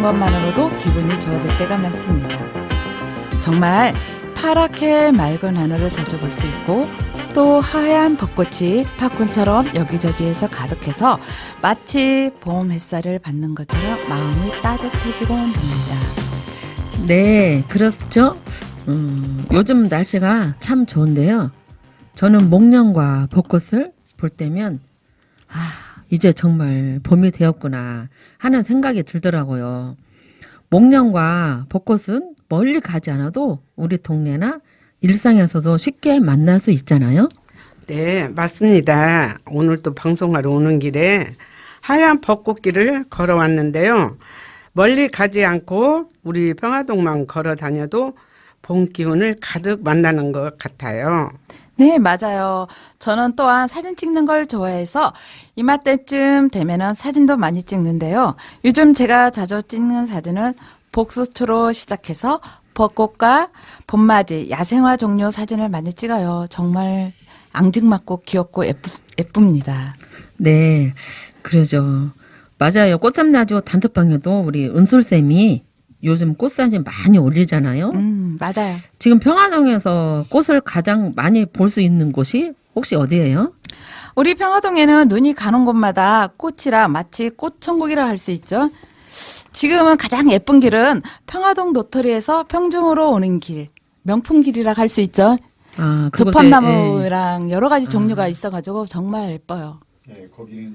보는 것만으로도 기분이 좋아질 때가 많습니다. 정말 파랗게 맑은 하늘을 자주 볼 수 있고 또 하얀 벚꽃이 팝콘처럼 여기저기에서 가득해서 마치 봄 햇살을 받는 것처럼 마음이 따뜻해지곤 합니다. 네, 그렇죠. 요즘 날씨가 참 좋은데요. 저는 목련과 벚꽃을 볼 때면 이제 정말 봄이 되었구나 하는 생각이 들더라고요. 목련과 벚꽃은 멀리 가지 않아도 우리 동네나 일상에서도 쉽게 만날 수 있잖아요. 네, 맞습니다. 오늘 또 방송하러 오는 길에 하얀 벚꽃길을 걸어왔는데요. 멀리 가지 않고 우리 평화동만 걸어 다녀도 봄 기운을 가득 만나는 것 같아요. 네, 맞아요. 저는 또한 사진 찍는 걸 좋아해서 이맘때쯤 되면은 사진도 많이 찍는데요. 요즘 제가 자주 찍는 사진은 복수초로 시작해서 벚꽃과 봄맞이, 야생화 종류 사진을 많이 찍어요. 정말 앙증맞고 귀엽고 예쁩니다. 네, 그러죠. 맞아요. 꽃샘나죠 단톡방에도 우리 은솔쌤이 요즘 꽃사진 많이 올리잖아요. 맞아요. 지금 평화동에서 꽃을 가장 많이 볼 수 있는 곳이 혹시 어디예요? 우리 평화동에는 눈이 가는 곳마다 꽃이라 마치 꽃천국이라 할 수 있죠. 지금은 가장 예쁜 길은 평화동 노터리에서 평중으로 오는 길, 명품길이라 할 수 있죠. 조팝나무랑 여러 가지 종류가 있어가지고 정말 예뻐요. 네, 거기는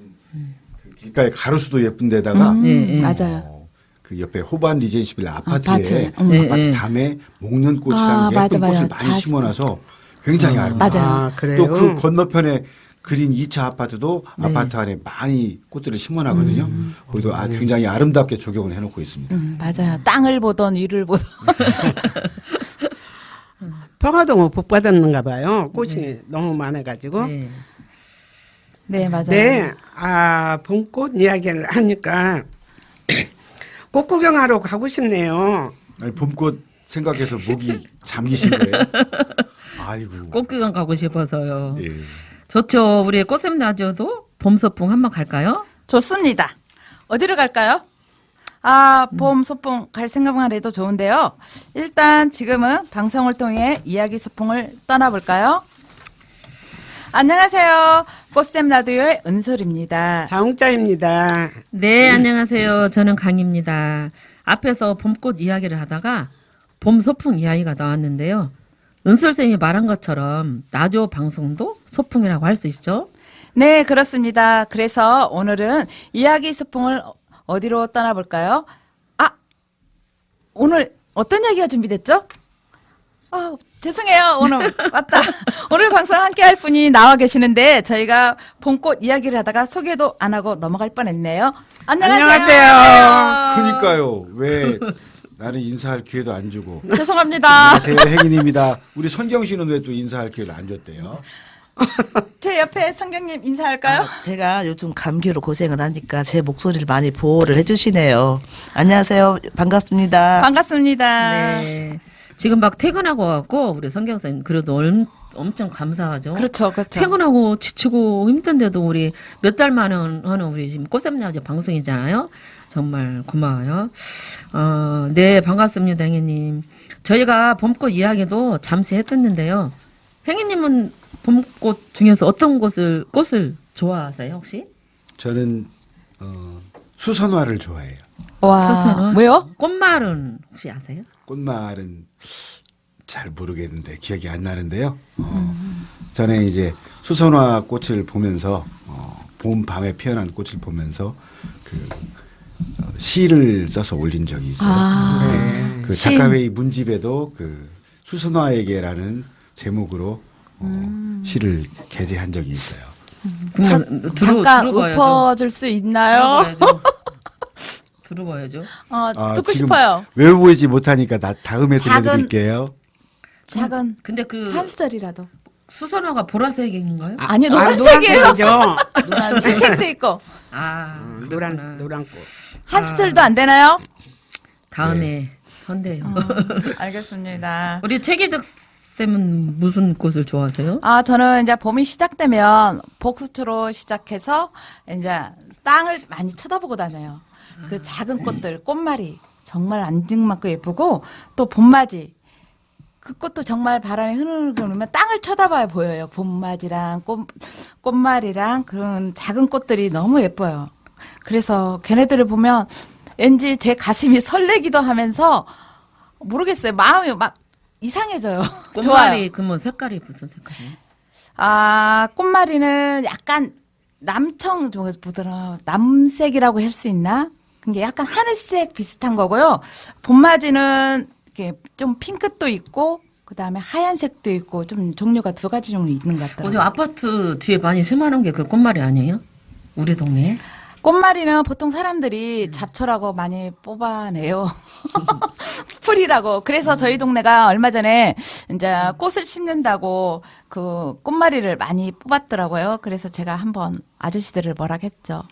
그 길가에 가로수도 예쁜데다가 맞아요. 그 옆에 호반 리젠시 빌라 아파트에 아파트 담에 목련꽃이라는 예쁜 맞아. 꽃을 많이 심어놔서 굉장히 아름다워요. 맞아요. 그래요? 또 그 건너편에 그린 2차 아파트도 아파트 안에 많이 꽃들을 심어놔거든요. 거기도 굉장히 아름답게 조경을 해놓고 있습니다. 맞아요. 땅을 보던 위를 보던. 평화동은 복 받았는가 봐요. 꽃이 너무 많아가지고. 네. 네, 맞아요. 네, 봄꽃 이야기를 하니까 꽃 구경하러 가고 싶네요. 아니, 봄꽃 생각해서 목이 잠기신 거예요? 아이고. 꽃구경 가고 싶어서요. 예. 좋죠. 우리 꽃샘나죠도 봄 소풍 한번 갈까요? 좋습니다. 어디로 갈까요? 봄 소풍 갈 생각만 해도 좋은데요. 일단 지금은 방송을 통해 이야기 소풍을 떠나볼까요? 안녕하세요. 꽃샘 라디오의 은솔입니다. 자웅자입니다. 네, 안녕하세요. 저는 강입니다. 앞에서 봄꽃 이야기를 하다가 봄 소풍 이야기가 나왔는데요. 은솔쌤이 말한 것처럼 라디오 방송도 소풍이라고 할 수 있죠? 네, 그렇습니다. 그래서 오늘은 이야기 소풍을 어디로 떠나볼까요? 오늘 어떤 이야기가 준비됐죠? 죄송해요. 오늘 맞다. 오늘 방송 함께 할 분이 나와 계시는데 저희가 봄꽃 이야기를 하다가 소개도 안 하고 넘어갈 뻔했네요. 안녕하세요. 그러니까요. 왜 나는 인사할 기회도 안 주고. 죄송합니다. 안녕하세요. 혜인입니다. 우리 선경 씨는 왜 또 인사할 기회를 안 줬대요? 제 옆에 성경님 인사할까요? 제가 요즘 감기로 고생을 하니까 제 목소리를 많이 보호를 해주시네요. 안녕하세요. 반갑습니다. 반갑습니다. 네. 지금 막 퇴근하고 왔고 우리 성경쌤 그래도 엄청 감사하죠. 그렇죠. 퇴근하고 지치고 힘든데도 우리 몇 달 만에 하는 우리 지금 꽃샘나죠 방송이잖아요. 정말 고마워요. 네, 반갑습니다, 행희님. 저희가 봄꽃 이야기도 잠시 했었는데요. 행희님은 봄꽃 중에서 어떤 꽃을 좋아하세요, 혹시? 저는 수선화를 좋아해요. 와, 수선화? 왜요? 꽃말은 혹시 아세요? 꽃말은 잘 모르겠는데 기억이 안 나는데요. 전에 이제 수선화 꽃을 보면서 봄 밤에 피어난 꽃을 보면서 시를 써서 올린 적이 있어요. 네. 그 작가회의 문집에도 그 수선화에게라는 제목으로 시를 게재한 적이 있어요. 잠깐 읊어줄 수 있나요? 들어봐야죠. 듣고 지금 싶어요. 외워보지 못하니까 다음에 들려드릴게요. 작은 근데 그 한 수절이라도. 수선화가 보라색인가요? 아니요, 노란색이에요. 노란색이죠. 흰색도 있고. 노란 꽃. 한 수절도 안 되나요? 다음에 헌대요. 알겠습니다. 우리 최기득 쌤은 무슨 꽃을 좋아하세요? 저는 이제 봄이 시작되면 복수초로 시작해서 이제 땅을 많이 쳐다보고 다녀요. 그 작은 꽃들, 꽃말이 정말 앙증맞고 예쁘고 또 봄맞이. 그 꽃도 정말 바람에 흐르면 땅을 쳐다봐야 보여요. 봄맞이랑 꽃말이랑 그런 작은 꽃들이 너무 예뻐요. 그래서 걔네들을 보면 왠지 제 가슴이 설레기도 하면서 모르겠어요. 마음이 막 이상해져요. 꽃말이 그러면 색깔이 무슨 색깔이에요? 아, 꽃말이는 약간 남청 쪽에서 보더라. 남색이라고 할 수 있나? 그게 약간 하늘색 비슷한 거고요. 봄맞이는 이렇게 좀 핑크도 있고, 그 다음에 하얀색도 있고, 좀 종류가 두 가지 종류 있는 것 어제 같더라고요. 아파트 뒤에 많이 세만한 게 그 꽃말이 아니에요? 우리 동네에? 꽃말이는 보통 사람들이 잡초라고 많이 뽑아내요. 풀이라고. 그래서 저희 동네가 얼마 전에 이제 꽃을 심는다고 그 꽃말이를 많이 뽑았더라고요. 그래서 제가 한번 아저씨들을 뭐라 했죠.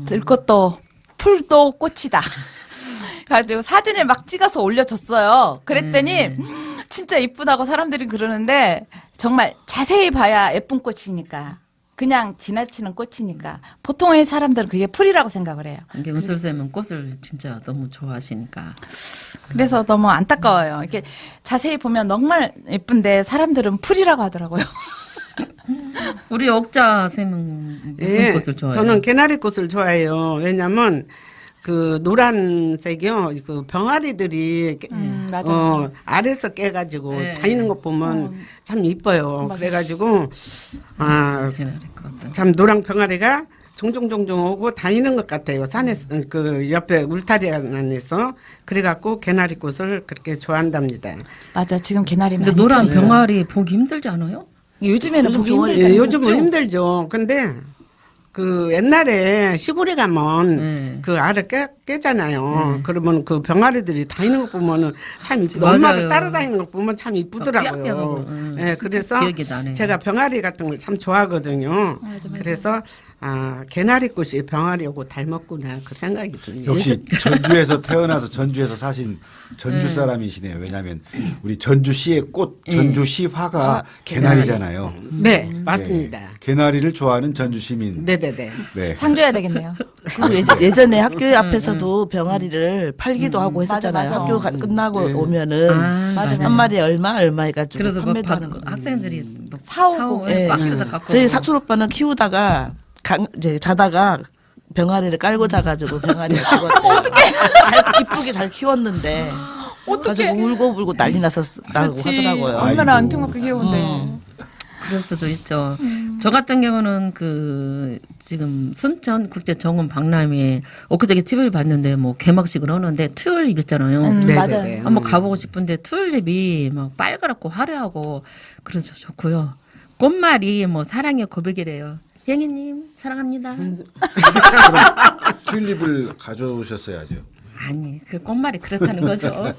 들꽃도 풀도 꽃이다. 가지고 사진을 막 찍어서 올려줬어요. 그랬더니 진짜 이쁘다고 사람들이 그러는데 정말 자세히 봐야 예쁜 꽃이니까. 그냥 지나치는 꽃이니까 보통의 사람들은 그게 풀이라고 생각을 해요. 이게 은솔쌤은 꽃을 진짜 너무 좋아하시니까. 그래서 너무 안타까워요. 이렇게 자세히 보면 정말 예쁜데 사람들은 풀이라고 하더라고요. 우리 옥자 쌤은 무슨 꽃을 좋아해요? 저는 개나리 꽃을 좋아해요. 왜냐면 그 노란색이요. 그 병아리들이 맞아. 알에서 깨가지고 네. 다니는 것 보면 참 이뻐요. 맞아. 그래가지고 개나리 꽃. 참 노랑 병아리가 종종 오고 다니는 것 같아요. 산에서 그 옆에 울타리 안에서 그래갖고 개나리 꽃을 그렇게 좋아한답니다. 맞아. 지금 개나리 근데 많이 노란 펴 있어요. 병아리 보기 힘들지 않아요? 요즘에는 요즘 보기 좋아요. 힘들다. 예, 요즘은 힘들죠. 근데 그 옛날에 시골에 가면 그 알을 깨잖아요. 그러면 그 병아리들이 다니는 거 보면은 참 이쁘다. 맞아요. 엄마를 따라다니는 거 보면 참 이쁘더라고요. 삐약삐약하고, 예, 그래서 기억이 나네요. 제가 병아리 같은 걸 참 좋아하거든요. 맞아. 그래서 개나리 꽃이 병아리하고 닮았구나 그 생각이 드네요. 역시 전주에서 태어나서 전주에서 사신 전주 사람이시네요. 왜냐하면 우리 전주시의 꽃, 전주시 화가 개나리잖아요. 네, 맞습니다. 네. 개나리를 좋아하는 전주 시민. 네네네. 네. 상 줘야 되겠네요. 그리고 예전에 학교 앞에서도 병아리를 팔기도 하고 했었잖아요. 맞아. 학교 끝나고 오면은 맞아, 한 마리에 얼마 해가지고 그래서 막 판매도 하는 거. 학생들이 막 사오고. 예. 박스도 갖고. 저희 사촌 오빠는 키우다가 이제 자다가 병아리를 깔고 자가지고 병아리를 키웠대요. 어떻게? 이쁘게 잘 키웠는데. 어떻게? 가지고 울고 난리 났었다고 하더라고요. 얼마나 아이고. 안퉁맞게 귀여운데. 그럴 수도 있죠. 저 같은 경우는 그 지금 순천 국제 정원 박람회에 엊그저께 TV를 봤는데 뭐 개막식을 하는데 튤립 있잖아요. 네네네. 맞아요. 한번 가보고 싶은데 튤립이 막 빨갛고 화려하고 그래서 좋고요. 꽃말이 뭐 사랑의 고백이래요. 행이님 사랑합니다. 튤립을 가져오셨어야죠. 아니 그 꽃말이 그렇다는 거죠.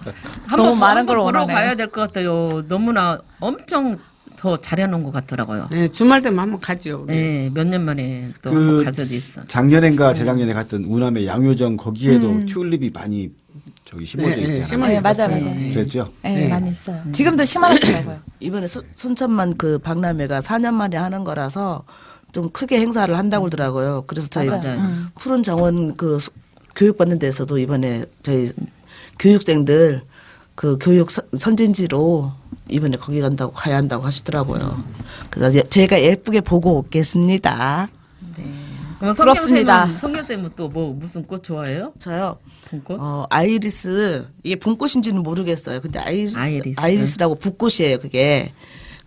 너무 많은 걸 보러 원하네. 가야 될 것 같아요. 너무나 엄청 더 잘해놓은 것 같더라고요. 네, 주말 되면 한번 가죠. 네, 몇 년 만에 또 그 한번 갈 수도 있어. 작년인가 재작년에 갔던 우남의 양효정 거기에도 튤립이 많이 저기 심어져 네, 있잖아요. 심어 네, 맞아, 있었어요. 맞아. 그랬죠? 네, 많이 있어요. 지금도 심하더라고요. 이번에 순천만 그 박람회가 4년 만에 하는 거라서 좀 크게 행사를 한다고 그러더라고요. 그래서 저희 맞아요. 푸른 정원 그 교육받는 데서도 이번에 저희 교육생들 그 교육 선진지로 이번에 거기 가야 한다고 하시더라고요. 그래서 제가 예쁘게 보고 오겠습니다. 부럽습니다. 성교쌤은 또 뭐 무슨 꽃 좋아해요? 저요. 봄꽃? 아이리스 이게 봄꽃인지는 모르겠어요. 근데 아이리스. 아이리스라고 붓꽃이에요. 그게.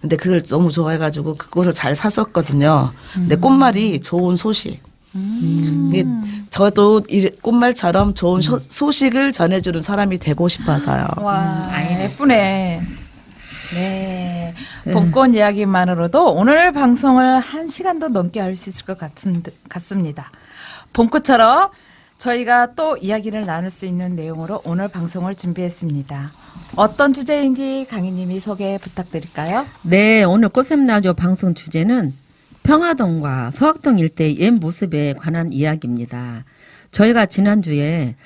근데 그걸 너무 좋아해가지고 그것을 잘 샀었거든요. 근데 꽃말이 좋은 소식. 이게 저도 이 꽃말처럼 좋은 소식을 전해주는 사람이 되고 싶어서요. 와, 아이리스. 예쁘네. 네. 봄꽃 이야기만으로도 오늘 방송을 1시간도 넘게 할 수 있을 것 같습니다. 봄꽃처럼 저희가 또 이야기를 나눌 수 있는 내용으로 오늘 방송을 준비했습니다. 어떤 주제인지 강희님이 소개 부탁드릴까요? 네, 오늘 꽃샘나죠 방송 주제는 평화동과 서학동 일대의 옛 모습에 관한 이야기입니다. 저희가 지난주에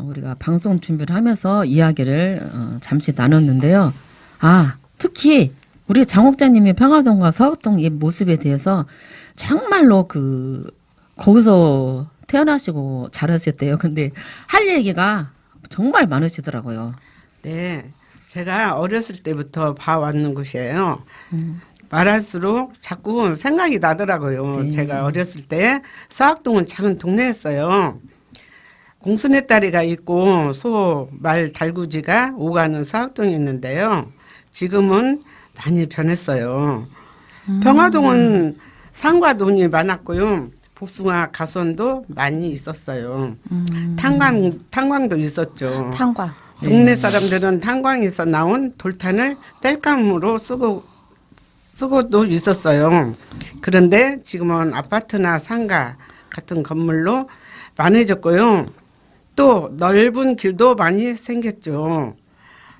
우리가 방송 준비를 하면서 이야기를 잠시 나눴는데요. 특히 우리 장옥자님의 평화동과 서학동 옛 모습에 대해서 정말로 거기서 태어나시고 자라셨대요. 근데 할 얘기가 정말 많으시더라고요. 네. 제가 어렸을 때부터 봐왔는 곳이에요. 말할수록 자꾸 생각이 나더라고요. 네. 제가 어렸을 때 서학동은 작은 동네였어요. 공순의 다리가 있고 소, 말, 달구지가 오가는 서학동이 있는데요. 지금은 많이 변했어요. 평화동은 산과 논이 많았고요. 복숭아 가선도 많이 있었어요. 탄광도 있었죠. 탄광. 동네 사람들은 탄광에서 나온 돌탄을 땔감으로 쓰고도 있었어요. 그런데 지금은 아파트나 상가 같은 건물로 많아졌고요. 또 넓은 길도 많이 생겼죠.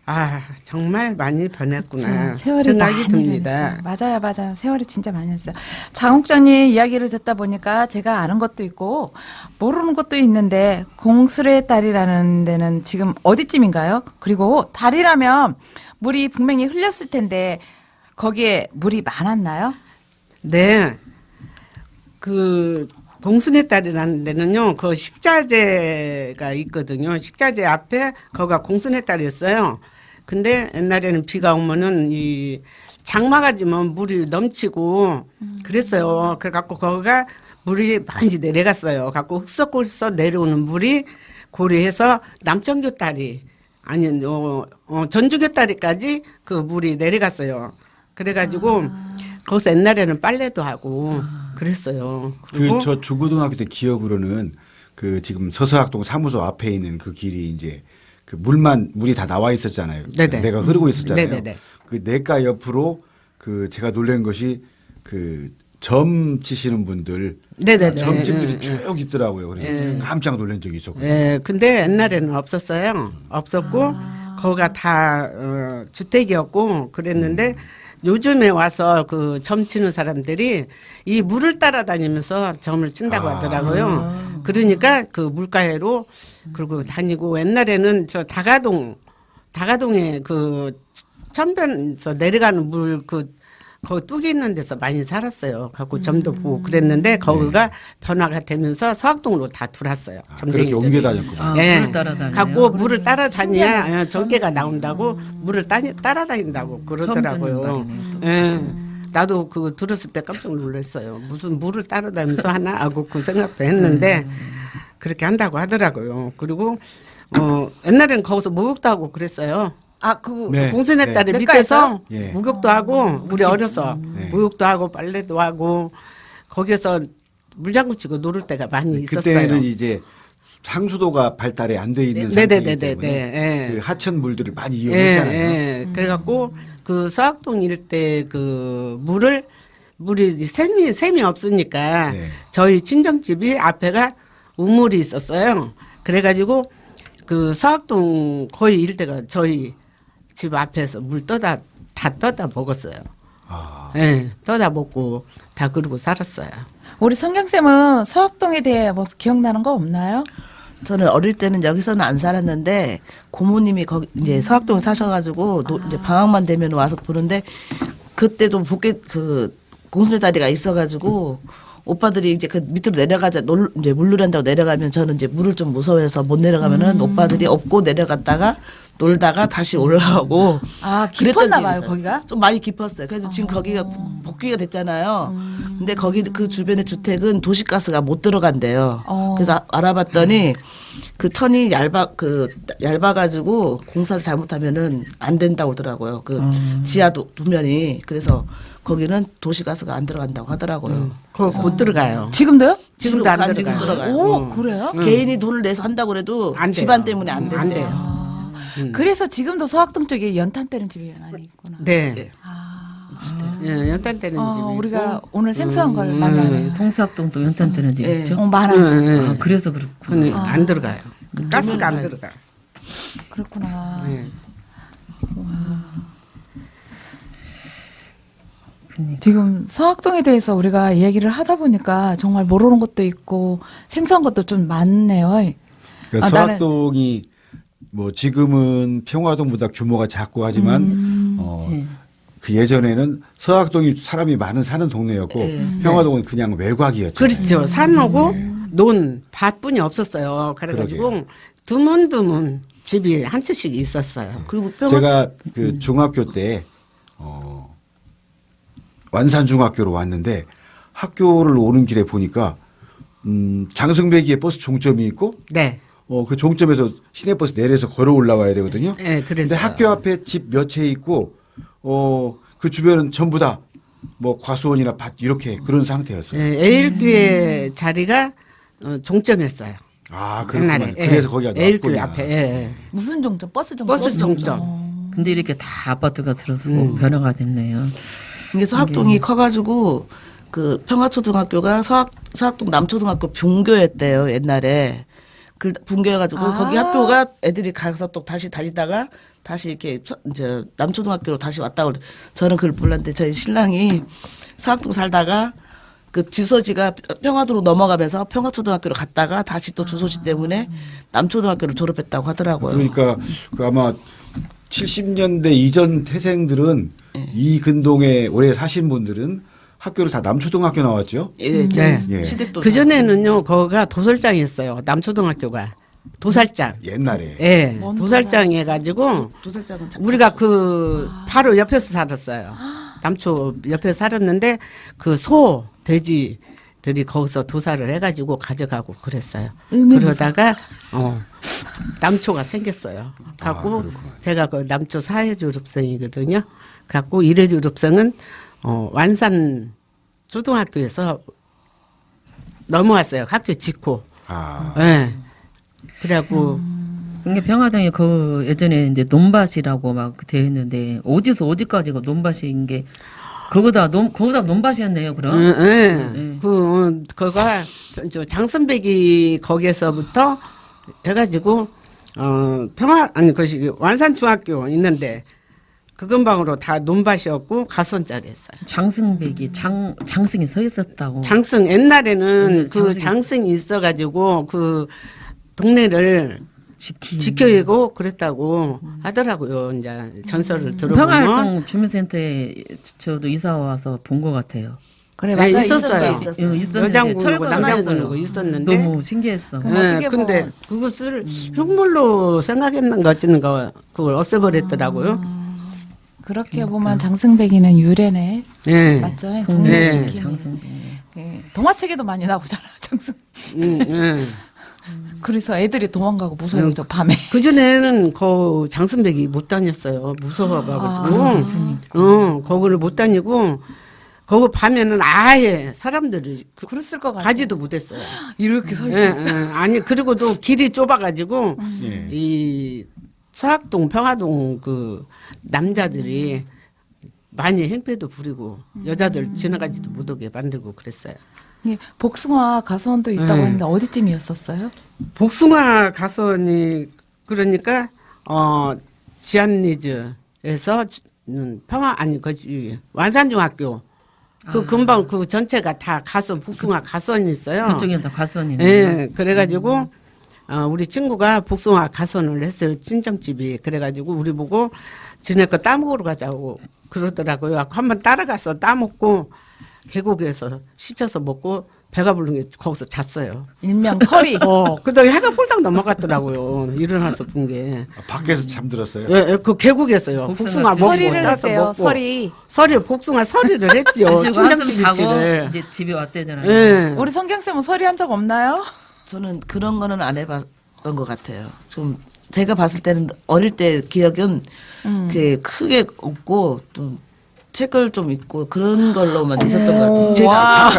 아, 정말 많이 변했구나. 그치, 세월이 생각이 많이 듭니다. 변했어요. 맞아요. 세월이 진짜 많이 했어요. 장옥장님 이야기를 듣다 보니까 제가 아는 것도 있고 모르는 것도 있는데 공술의 다리라는 데는 지금 어디쯤인가요? 그리고 다리라면 물이 분명히 흘렸을 텐데 거기에 물이 많았나요? 네. 그 봉순의 딸이라는 데는요. 그 식자재가 있거든요. 식자재 앞에 거기가 공순의 딸이었어요. 근데 옛날에는 비가 오면은 이 장마가 지면 물이 넘치고 그랬어요. 그래갖고 거기가 물이 많이 내려갔어요. 갖고 흑석골서 내려오는 물이 고리해서 남천교 다리 아니 전주교 다리까지 그 물이 내려갔어요. 그래가지고 거기서 옛날에는 빨래도 하고 그랬어요. 그리고 저 중고등학교 때 기억으로는 그 지금 서서학동 사무소 앞에 있는 그 길이 이제 그 물이 다 나와 있었잖아요. 네네. 내가 흐르고 있었잖아요. 네네네. 그 내가 옆으로 그 제가 놀란 것이 그 점 치시는 분들 네네네. 점집들이 쭉 있더라고요. 그래서 깜짝 놀란 적이 있었거든요. 예, 근데 옛날에는 없었어요. 없었고 거기가 다 주택이었고 그랬는데 요즘에 와서 그 점 치는 사람들이 이 물을 따라다니면서 점을 친다고 하더라고요. 그러니까 그 물가에로 그리고 다니고 옛날에는 저 다가동에 그 천변에서 내려가는 물 거기 뚝이 있는 데서 많이 살았어요. 갖고 점도 보고 그랬는데 거기가 변화가 되면서 서학동으로 다 들어왔어요. 그렇게 옮겨 다녔구나. 물을 따라다니네요. 갖고 물을 따라다녀야 전개가 나온다고 물을 따라다닌다고 그러더라고요. 처음 듣는 예. 나도 그거 들었을 때 깜짝 놀랐어요. 무슨 물을 따라다니면서 하나 하고 그 생각도 했는데 그렇게 한다고 하더라고요. 그리고 옛날에는 거기서 목욕도 하고 그랬어요. 네. 공순의 딸이 냇가에서? 밑에서 예. 목욕도 하고 우리 어려서 네. 목욕도 하고 빨래도 하고 거기서 물장구 치고 놀을 때가 많이 있었어요. 그때는 이제 상수도가 발달이 안 돼 있는 네, 상태이기 네, 네, 때문에 네, 네. 그 하천 물들을 많이 이용했잖아요. 예. 그래갖고 그 서학동 일대 그 물이 샘이 없으니까 네. 저희 친정집이 앞에가 우물이 있었어요. 그래가지고 그 서학동 거의 일대가 저희 집 앞에서 물 다 떠다 먹었어요. 아, 예, 떠다 먹고 다 그러고 살았어요. 우리 성경쌤은 서학동에 대해 뭐 기억나는 거 없나요? 저는 어릴 때는 여기서는 안 살았는데 고모님이 거기 이제 서학동에 사셔가지고 이제 방학만 되면 와서 보는데 그때도 그 공순의 다리가 있어가지고 오빠들이 이제 그 밑으로 내려가자 이제 물놀이한다고 내려가면 저는 이제 물을 좀 무서워해서 못 내려가면은 오빠들이 업고 내려갔다가 놀다가 다시 올라가고 그랬던 깊었나 기억이 봐요, 있어요. 거기가? 좀 많이 깊었어요. 그래서 지금 거기가 복귀가 됐잖아요. 근데 거기 그 주변의 주택은 도시가스가 못 들어간대요. 그래서 알아봤더니 그 천이 얇아가지고 공사를 잘못하면은 안 된다고 하더라고요. 그 지하 도면이. 그래서 거기는 도시가스가 안 들어간다고 하더라고요. 거기 못 들어가요. 지금도요? 지금도 안 지금 들어가요. 오, 그래요? 개인이 돈을 내서 한다고 그래도 안 돼요. 집안 때문에 안 안 된대요. 돼요. 그래서 지금도 서학동 쪽에 연탄 때는 집이 많이 있구나. 네. 네. 예, 연탄 때는 집이 우리가 있고. 오늘 생소한 걸 많이 하네요. 동사학동도 연탄 뜨는 집 예. 있죠? 많아요. 아, 그래서 그렇구나. 그건 안 들어가요. 가스가 안 들어가. 그렇구나. 예. 지금 서학동에 대해서 우리가 얘기를 하다 보니까 정말 모르는 것도 있고 생소한 것도 좀 많네요. 그러니까 나는- 서학동이 뭐 지금은 평화동보다 규모가 작고 하지만 그 예전에는 서학동이 사람이 많은 사는 동네였고 평화동은 그냥 외곽이었죠. 그렇죠. 산 오고 논 밭뿐이 없었어요. 그래가지고 그러게요. 드문드문 집이 한 채씩 있었어요. 그리고 평화 제가 그 중학교 때 완산 중학교로 왔는데 학교를 오는 길에 보니까 장승배기에 버스 종점이 있고 네. 그 종점에서 시내버스 내려서 걸어 올라와야 되거든요. 네, 그랬어요. 근데 학교 앞에 집 몇 채 있고 그 주변은 전부 다 뭐 과수원이나 밭 이렇게 그런 상태였어요. 네, 에일교회 자리가 종점이었어요. 아, 그렇구나. 옛날에. 그래서 거기가 에일교회 놨구나. 앞에. 예. 무슨 종점? 버스 종점? 버스 종점. 근데 이렇게 다 아파트가 들어서고 변화가 됐네요. 이게 서학동이 커가지고 그 평화초등학교가 서학동 남초등학교 분교였대요 옛날에. 그 분교해가지고 거기 학교가 애들이 가서 또 다시 다니다가 다시 이렇게 이제 남초등학교로 다시 왔다고 저는 그걸 몰랐는데 저희 신랑이 서학동 살다가 그 주소지가 평화도로 넘어가면서 평화초등학교로 갔다가 다시 또 주소지 때문에 남초등학교를 졸업했다고 하더라고요. 그러니까 그 아마 70년대 이전 태생들은 네. 이 근동에 오래 사신 분들은 학교를 다 남초등학교 나왔죠. 예, 네. 예. 시댁도 그 전에는요, 거기가 도살장이었어요. 남초등학교가 도살장. 옛날에. 예, 뭔 도살장 해가지고 도살장은 우리가 그 바로 옆에서 살았어요. 남초 옆에 살았는데 그 소, 돼지들이 거기서 도살을 해가지고 가져가고 그랬어요. 그러다가 남초가 생겼어요. 갖고 그렇구나. 제가 그 남초 사회 졸업생이거든요. 갖고 1회 졸업생은 완산 초등학교에서 넘어왔어요. 학교 짓고. 아, 예. 그래갖고 그게 평화동에 그 예전에 이제 논밭이라고 막 되어 있는데 어디서 어디까지가 논밭인 게 거기다 논밭이었네요. 그럼. 예. 그거가 저 장선배기 거기에서부터 해가지고 그것이 완산 중학교 있는데 그 근방으로 다 논밭이었고 가선자리였어요. 장승백이 장승이 서 있었다고. 장승 옛날에는 그 장승이 장승이 있어가지고 그 동네를 지켜이고 그랬다고 하더라고요. 이제 전설을 들어보면 평화활동 주민센터에 저도 이사 와서 본 것 같아요. 그래, 네, 맞아요. 있었어요. 있었는데 여장군이고 철거는 안 남장군이고 했어요. 있었는데 너무 신기했어. 그럼 네, 어떻게 근데 보면- 그것을 흉물로 생각했는가 어찌는가 그걸 없애버렸더라고요. 그렇게 보면 장승배기는 유래네. 네. 맞죠? 네. 동네 지키네. 장승백. 예, 동화책에도 많이 나오잖아, 장승. 네. 그래서 애들이 도망가고 무서워져, 밤에. 그전에는 그 장승백이 못 다녔어요. 무서워가지고. 거기를 못 다니고, 거기 밤에는 아예 사람들이 그랬을 것 같아. 가지도 못했어요. 이렇게 서 예, 있어. 예. 아니, 그리고도 길이 좁아가지고, 예. 이 서학동, 평화동 그 남자들이 많이 행패도 부리고, 여자들 지나가지도 못하게 만들고 그랬어요. 예, 복숭아 가수원도 있다고 네. 했는데 어디쯤이었었어요? 복숭아 가수원이 그러니까 지안리즈에서 거기 완산중학교 그 금방 그 전체가 다 가수원 복숭아 가수원이 있어요. 그쪽에 다 가수원이 있네요. 예, 그래가지고 우리 친구가 복숭아 가수원을 했어요. 친정집이. 그래가지고 우리 보고 지네 거 따먹으러 가자고 그러더라고요. 한번 따라가서 따먹고 계곡에서 씻어서 먹고 배가 부른 게 거기서 잤어요. 일명 설이. 그다음에 해가 폴딱 넘어갔더라고요. 일어나서 본 게. 밖에서 잠들었어요. 예, 그 계곡에서요. 복숭아 복숭아 먹고 서리를 따서 했대요, 먹고. 설이. 복숭아 서리를 했지요. 드시고 한숨 자고 친정집을. 이제 집에 왔대잖아요. 예. 우리 성경쌤은 설이 한 적 없나요? 저는 그런 거는 안 해봤던 것 같아요. 좀 제가 봤을 때는 어릴 때 기억은 그 크게 없고 또 책을 좀 읽고 그런 걸로만 있었던 것 같아요. 제가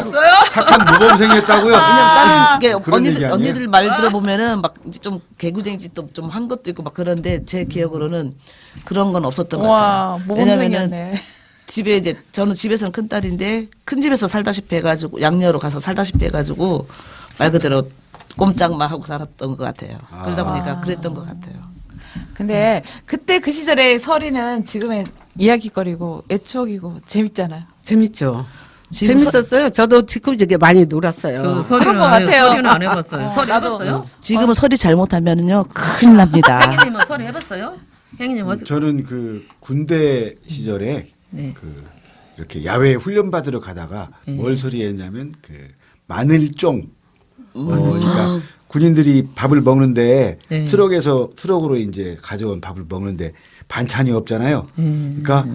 착한 모범생이었다고요? 왜냐면 다른 게 그런 얘기 아니에요? 언니들 말 들어보면은 막 이제 좀 개구쟁이 짓도 좀 한 것도 있고 막 그런데 제 기억으로는 그런 건 없었던 것 와, 같아요. 왜냐면은 모범생이었네. 집에 이제 저는 집에서는 큰 딸인데 큰 집에서 살다시피 해가지고 양녀로 가서 살다시피 해가지고 말 그대로 꼼짝마 하고 살았던 것 같아요. 그러다 보니까 그랬던 것 같아요. 근데 그때 그 시절의 설이는 지금의 이야기거리고 애추억이고 재밌잖아요. 재밌죠. 지금 재밌었어요. 저도 뒤꿈지게 많이 놀았어요. 저 서리는 것 같아요. 서리는 안 해봤어요. 서리 나도. 해봤어요? 지금은 설이 잘못하면은요 큰일 납니다. 행님은 서리 해봤어요? 행님 어디? 저는 그 군대 시절에 네. 그 이렇게 야외 훈련 받으러 가다가 네. 뭘 소리했냐면 그 마늘쫑 그러니까 군인들이 밥을 먹는데 네. 트럭으로 이제 가져온 밥을 먹는데 반찬이 없잖아요. 그러니까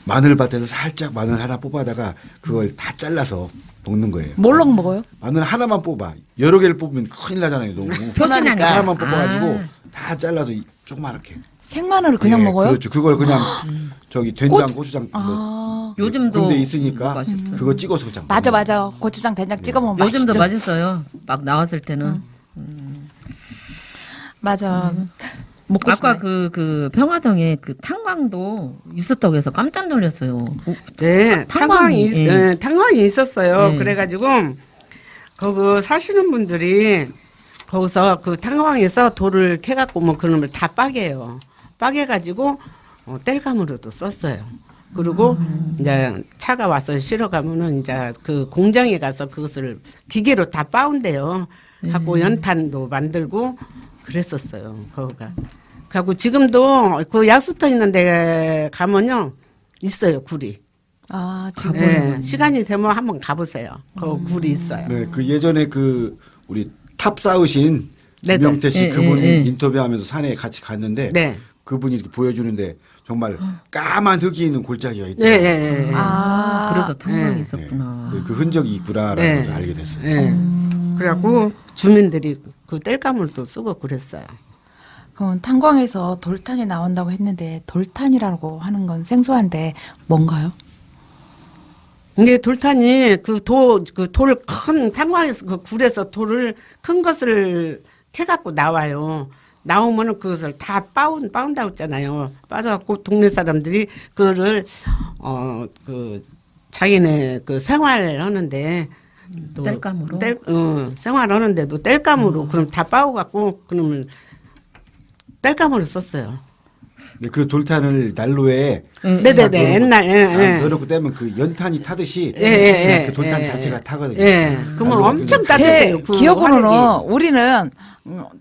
마늘밭에서 살짝 마늘 하나 뽑아다가 그걸 다 잘라서 먹는 거예요. 뭘로 먹어요? 마늘 하나만 뽑아. 여러 개를 뽑으면 큰일 나잖아요. 너무. 표시나니까. 하나만 뽑아가지고 다 잘라서 조그맣게. 생마늘을 그냥 예, 먹어요? 그렇죠. 그걸 그냥 저기 된장, 고추- 고추장 아, 요즘도 군대 있으니까 맛있어요. 그거 찍어서 그냥. 맞아, 먹는 맞아. 고추장, 된장 찍어 먹으면 요즘도 맛있죠. 맛있어요. 막 나왔을 때는. 맞아. 먹고 아까 싶네. 그 평화동에 그 탄광도 있었다고 해서 깜짝 놀랐어요. 네, 탄광이, 예. 탄광이 있었어요. 예. 그래가지고 거기 사시는 분들이 거기서 그 탄광에서 돌을 캐갖고 뭐 그런 걸 다 빠개요. 빠개가지고 땔감으로도 썼어요. 그리고 이제 차가 와서 실어 가면은 이제 그 공장에 가서 그것을 기계로 다 빻은대요. 하고 연탄도 만들고 그랬었어요. 거기가. 그리고 지금도 그 약수터 있는 데 가면요 있어요 굴이. 아, 지금. 예, 시간이 되면 한번 가보세요. 그 굴이 있어요. 네, 그 예전에 그 우리 탑 쌓으신 네네. 김영태 씨 예, 그분이 예, 예. 인터뷰하면서 산에 같이 갔는데 네. 그분이 이렇게 보여주는데 정말 까만 흙이 있는 골짜기가 예, 있더라고요. 예, 예. 아, 그래서 탄광이 예. 있었구나. 그 흔적이 있구나라는 네. 것을 알게 됐어요. 예. 그래갖고 주민들이 그 땔감을도 쓰고 그랬어요. 그럼 탄광에서 돌탄이 나온다고 했는데 돌탄이라고 하는 건 생소한데 뭔가요? 이게 돌탄이 그 돌을 큰 탄광에서 그 굴에서 돌을 큰 것을 캐갖고 나와요. 나오면은 그것을 다 빻은다고 했잖아요. 빻아갖고 동네 사람들이 그거를 그 자기네 그 생활하는데 또 땔감으로? 생활하는데도 땔감으로 그럼 다 빻아갖고 그러면 땔감으로 썼어요. 근데 그 돌탄을 난로에 네네네 옛날 넣어놓고 떼면 그 연탄이 타듯이 예. 그 돌탄 자체가 타거든요. 예. 그러면 난로가 엄청 굉장히 제 따뜻해요. 그 기억으로는 화력이. 우리는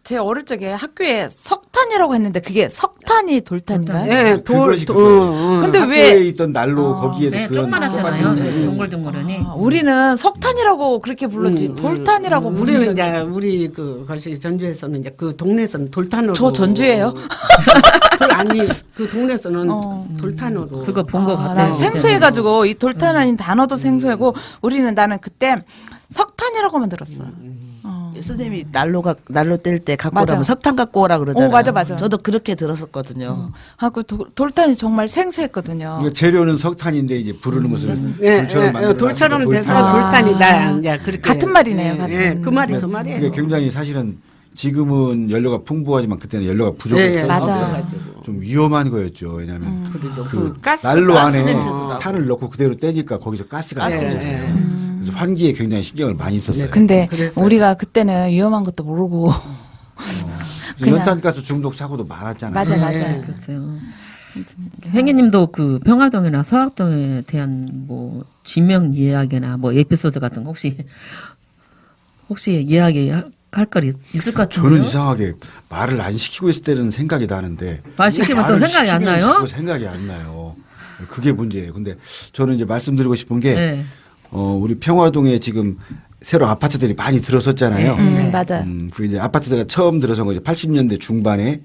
제 어릴 적에 학교에 석탄이라고 했는데 그게 석탄이 돌탄인가요? 예, 그것이 그거예요. 근데 학교에 왜- 있던 난로 거기에도 네, 그런 조그만했잖아요. 똑같은 동글동글하니. 아, 우리는 석탄이라고 그렇게 불렀지 돌탄이라고 부르는 우리는 적이 이제 우리 그 거시 전주에서는 이제 그 동네에서는 돌탄으로 저 전주예요? 아니 그 동네에서는 돌탄으로 그거 본 것 아, 같아요. 난 생소해가지고 이 돌탄 아닌 단어도 생소하고 우리는 나는 그때 석탄이라고만 들었어요. 선생님이 난로 뗄 때 갖고 맞아. 오라면 석탄 갖고 오라 그러잖아요. 맞아. 저도 그렇게 들었었거든요. 하고 돌탄이 정말 생소했거든요. 그러니까 재료는 석탄인데 이제 부르는 것은 예, 돌처럼 만들어 돌처럼 돼서 돌탄. 돌탄이다. 이제 그렇게 같은 말이네요, 예, 같은. 예, 그 말이 그 말이에요. 그게 굉장히 사실은 지금은 연료가 풍부하지만 그때는 연료가 부족했어요. 예, 맞아. 없어가지고. 좀 위험한 거였죠. 왜냐하면 그러죠. 그 그 가스, 난로 가스 안에 냄새도 나고. 탄을 넣고 그대로 떼니까 거기서 가스가 안 예, 나잖아요. 그래서 환기에 굉장히 신경을 많이 썼어요. 근데 그랬어요. 우리가 그때는 위험한 것도 모르고 그래서 그냥- 연탄가스 중독 사고도 많았잖아요. 맞아. 글쎄요. 행여님도 그 평화동이나 서학동에 대한 뭐 지명 이야기나 뭐 에피소드 같은 거 혹시 이야기 할 거리 있을 것 같은데요? 저는 이상하게 말을 안 시키고 있을 때는 생각이 나는데 말 시키면 또 말을 생각이 안 시키면 나요? 자꾸 생각이 안 나요. 그게 문제예요. 근데 저는 이제 말씀드리고 싶은 게 네. 우리 평화동에 지금 새로 아파트들이 많이 들어섰잖아요. 맞아. 그 이제 아파트가 처음 들어선 거 이제 80년대 중반에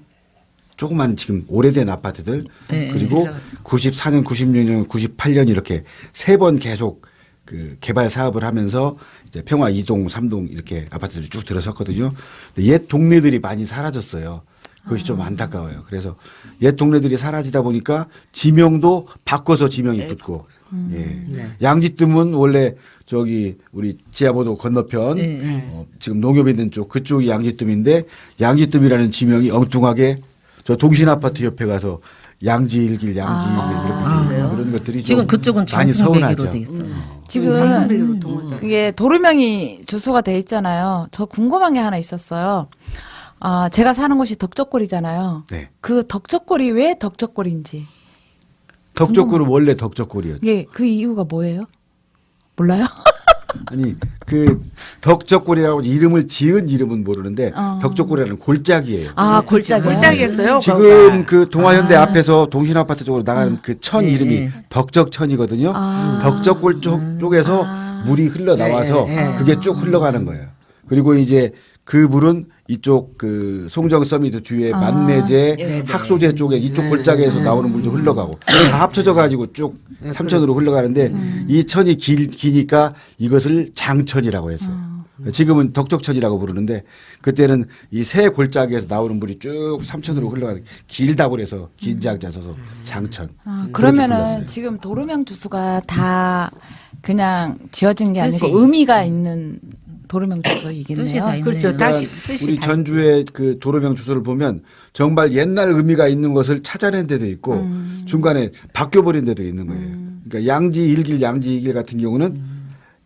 조그만 지금 오래된 아파트들 네. 그리고 94년, 96년, 98년 이렇게 세 번 계속 그 개발 사업을 하면서 이제 평화 2동, 3동 이렇게 아파트들이 쭉 들어섰거든요. 근데 옛 동네들이 많이 사라졌어요. 그것이 좀 안타까워요. 그래서 옛 동네들이 사라지다 보니까 지명도 바꿔서 지명이 붙고, 예. 양지뜸은 원래 저기 우리 지하보도 건너편 지금 농협 있는 쪽 그쪽이 양지뜸인데 양지뜸이라는 지명이 엉뚱하게 저 동신아파트 옆에 가서 양지일길 이렇게 이런 것들이 지금 좀 그쪽은 많이 장승배기로 서운하죠. 돼 있어요. 지금 장승배기로 동호자. 그게 도루명이 주소가 돼 있잖아요. 저 궁금한 게 하나 있었어요. 아, 제가 사는 곳이 덕적골이잖아요. 네. 그 덕적골이 왜 덕적골인지. 덕적골은 원래 덕적골이었죠. 이게 그 이유가 뭐예요? 몰라요? 아니 그 덕적골이라고 이름을 지은 이름은 모르는데 덕적골이라는 골짜기예요. 아, 골짜기요? 골짜기였어요. 지금 그 동화현대 앞에서 동신아파트 쪽으로 나가는 그 천 이름이 덕적천이거든요. 덕적골 쪽에서 물이 흘러 나와서 그게 쭉 흘러가는 거예요. 그리고 이제 그 물은 이쪽 그 송정 서미트 뒤에 만내제, 네네. 학소제 쪽에 이쪽 골짜기에서 나오는 물도 흘러가고 다 합쳐져 가지고 쭉 삼천으로 흘러가는데 이 천이 기니까 이것을 장천이라고 했어요. 지금은 덕적천이라고 부르는데 그때는 이 새 골짜기에서 나오는 물이 쭉 삼천으로 흘러가는 길다고 그래서 긴 장자 써서 장천. 그렇게 그러면은 불렀어요. 지금 도로명 주소가 다 그냥 지어진 게 아니고 뜻이. 의미가 있는 도로명 뜻이 다 주소이겠네요. 있네요. 그렇죠. 다시 뜻이 우리 다 전주의 그 도로명 주소를 보면 정말 옛날 의미가 있는 것을 찾아낸 데도 있고 중간에 바뀌어버린 데도 있는 거예요. 그러니까 양지 1길, 양지 2길 같은 경우는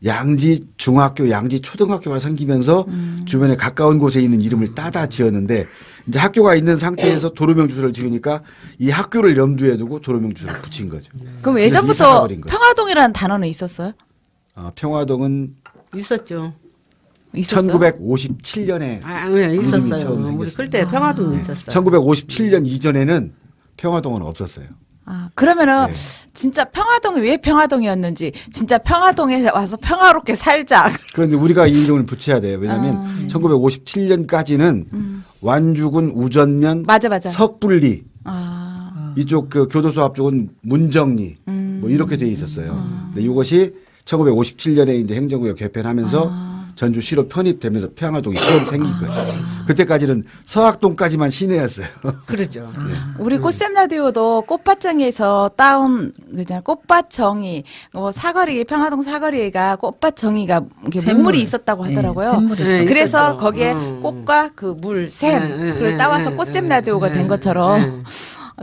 양지 중학교, 양지 초등학교가 생기면서 주변에 가까운 곳에 있는 이름을 따다 지었는데 이제 학교가 있는 상태에서 도로명 주소를 지으니까 이 학교를 염두에 두고 도로명 주소를 붙인 거죠. 그럼 그래서 예전부터 이사가 버린 거예요. 평화동이라는 단어는 있었어요? 평화동은 있었죠. 있었어요? 1957년에 네, 있었어요. 처음 우리 생겼어요. 그때 평화동이 있었어요. 1957년 이전에는 평화동은 없었어요. 그러면은 네. 진짜 평화동이 왜 평화동이었는지 진짜 평화동에 와서 평화롭게 살자. 그런데 우리가 이 이름을 붙여야 돼요. 왜냐하면 1957년까지는 완주군 우전면 맞아. 석불리 아, 이쪽 그 교도소 앞쪽은 문정리 뭐 이렇게 돼 있었어요. 근데 이것이 1957년에 이제 행정구역 개편하면서 전주시로 편입되면서 평화동이 처음 생긴 거죠. 그때까지는 서학동까지만 시내였어요. 그러죠. 우리 꽃샘 라디오도 꽃밭정이에서 따온 그잖아 꽃밭정이 사거리 평화동 사거리가 꽃밭정이가 이게 샘물. 문물이 있었다고 하더라고요. 샘물이 네, 그래서 있었죠. 거기에 꽃과 그 물, 샘을 따와서 꽃샘 라디오가 된 네, 것처럼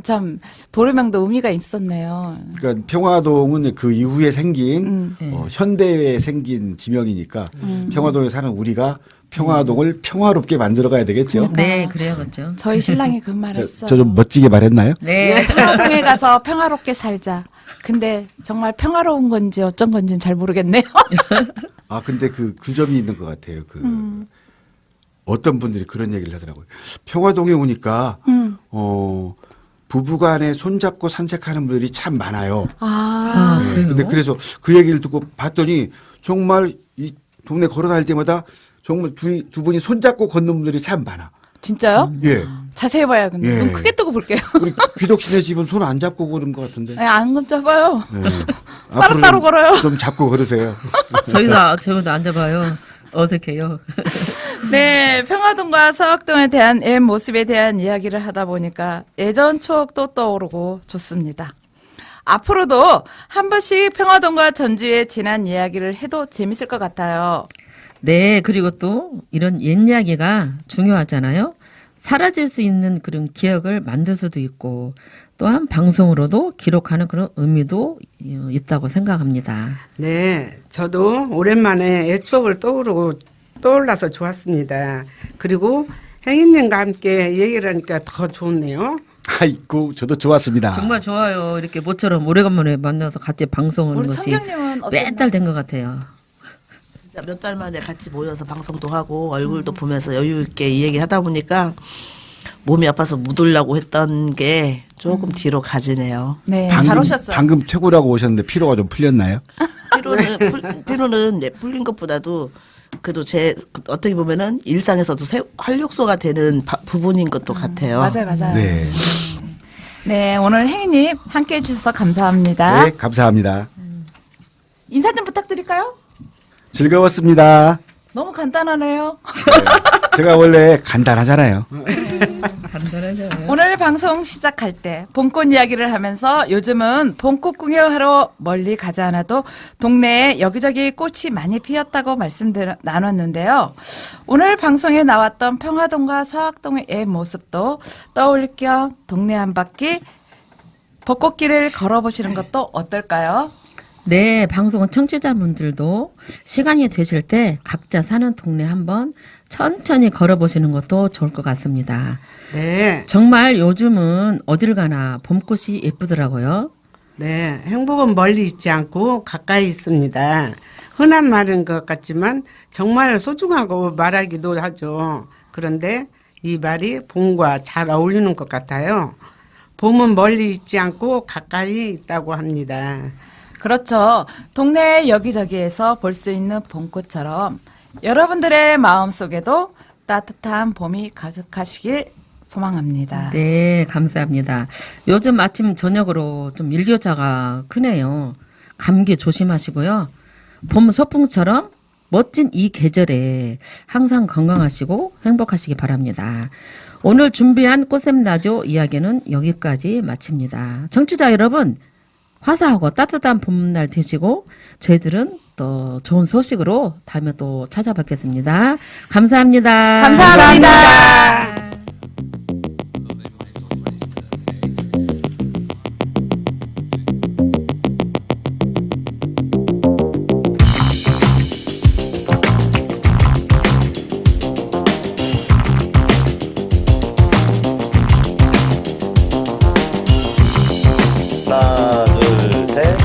참 도로명도 의미가 있었네요. 그러니까 평화동은 그 이후에 생긴 현대에 생긴 지명이니까 평화동에 사는 우리가 평화동을 평화롭게 만들어가야 되겠죠. 네, 그래요, 그렇죠. 저희 신랑이 그 말했어요. 저 좀 멋지게 말했나요? 네. 평화동에 가서 평화롭게 살자. 근데 정말 평화로운 건지 어쩐 건지는 잘 모르겠네요. 아 근데 그 점이 있는 것 같아요. 어떤 분들이 그런 얘기를 하더라고요. 평화동에 오니까 부부간에 손잡고 산책하는 분들이 참 많아요. 네. 그래요? 근데 그래서 그 얘기를 듣고 봤더니 정말 이 동네 걸어 다닐 때마다 정말 두 분이 손잡고 걷는 분들이 참 많아. 진짜요? 예. 자세히 봐야겠네. 예. 눈 크게 뜨고 볼게요. 우리 귀덕 씨네 집은 손 안 잡고 걸은 것 같은데. 아니, 안 잡아요. 네. 따로따로 좀- 걸어요. 좀 잡고 걸으세요. 저희도 앉아봐요. 어색해요. 네, 평화동과 서학동에 대한 옛 모습에 대한 이야기를 하다 보니까 예전 추억도 떠오르고 좋습니다. 앞으로도 한 번씩 평화동과 전주의 지난 이야기를 해도 재밌을 것 같아요. 네, 그리고 또 이런 옛 이야기가 중요하잖아요. 사라질 수 있는 그런 기억을 만들 수도 있고 또한 방송으로도 기록하는 그런 의미도 있다고 생각합니다. 네, 저도 오랜만에 옛 추억을 떠올라서 좋았습니다. 그리고 행인님과 함께 얘기를 하니까 더 좋네요. 아이고, 저도 좋았습니다. 정말 좋아요. 이렇게 모처럼 오래간만에 만나서 같이 방송하는 우리 것이 성경님은 매달 된 것 같아요. 진짜 몇 달 만에 같이 모여서 방송도 하고 얼굴도 보면서 여유 있게 이 얘기 하다 보니까 몸이 아파서 못 오려고 했던 게 조금 뒤로 가지네요. 네, 잘 오셨어요. 방금 퇴고라고 오셨는데 피로가 좀 풀렸나요? 피로는 네, 풀린 것보다도 그래도 어떻게 보면은 일상에서도 활력소가 되는 부분인 것도 같아요. 맞아요. 네. 네, 오늘 행인님 함께 해주셔서 감사합니다. 네, 감사합니다. 인사 좀 부탁드릴까요? 즐거웠습니다. 너무 간단하네요. 제가 원래 간단하잖아요. 간단하죠. 오늘 방송 시작할 때 봄꽃 이야기를 하면서 요즘은 봄꽃 구경하러 멀리 가지 않아도 동네에 여기저기 꽃이 많이 피었다고 나눴는데요. 오늘 방송에 나왔던 평화동과 서학동의 옛 모습도 떠올릴 겸 동네 한 바퀴 벚꽃길을 걸어보시는 것도 어떨까요? 네, 방송은 청취자분들도 시간이 되실 때 각자 사는 동네 한번 천천히 걸어보시는 것도 좋을 것 같습니다. 네, 정말 요즘은 어딜 가나 봄꽃이 예쁘더라고요. 네, 행복은 멀리 있지 않고 가까이 있습니다. 흔한 말인 것 같지만 정말 소중하고 말하기도 하죠. 그런데 이 말이 봄과 잘 어울리는 것 같아요. 봄은 멀리 있지 않고 가까이 있다고 합니다. 그렇죠. 동네 여기저기에서 볼 수 있는 봄꽃처럼 여러분들의 마음속에도 따뜻한 봄이 가득하시길 소망합니다. 네, 감사합니다. 요즘 아침 저녁으로 좀 일교차가 크네요. 감기 조심하시고요. 봄 소풍처럼 멋진 이 계절에 항상 건강하시고 행복하시기 바랍니다. 오늘 준비한 꽃샘나죠 이야기는 여기까지 마칩니다. 청취자 여러분, 화사하고 따뜻한 봄날 되시고 저희들은 또 좋은 소식으로 다음에 또 찾아뵙겠습니다. 감사합니다. 감사합니다. 하나, 둘, 셋.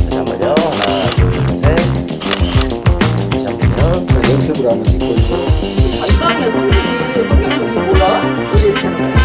다시 한 번요. 하나, 둘, 셋. 다시 한 번요. 연습을 한번 찍고 있고. 이상하게 성격이 몰라?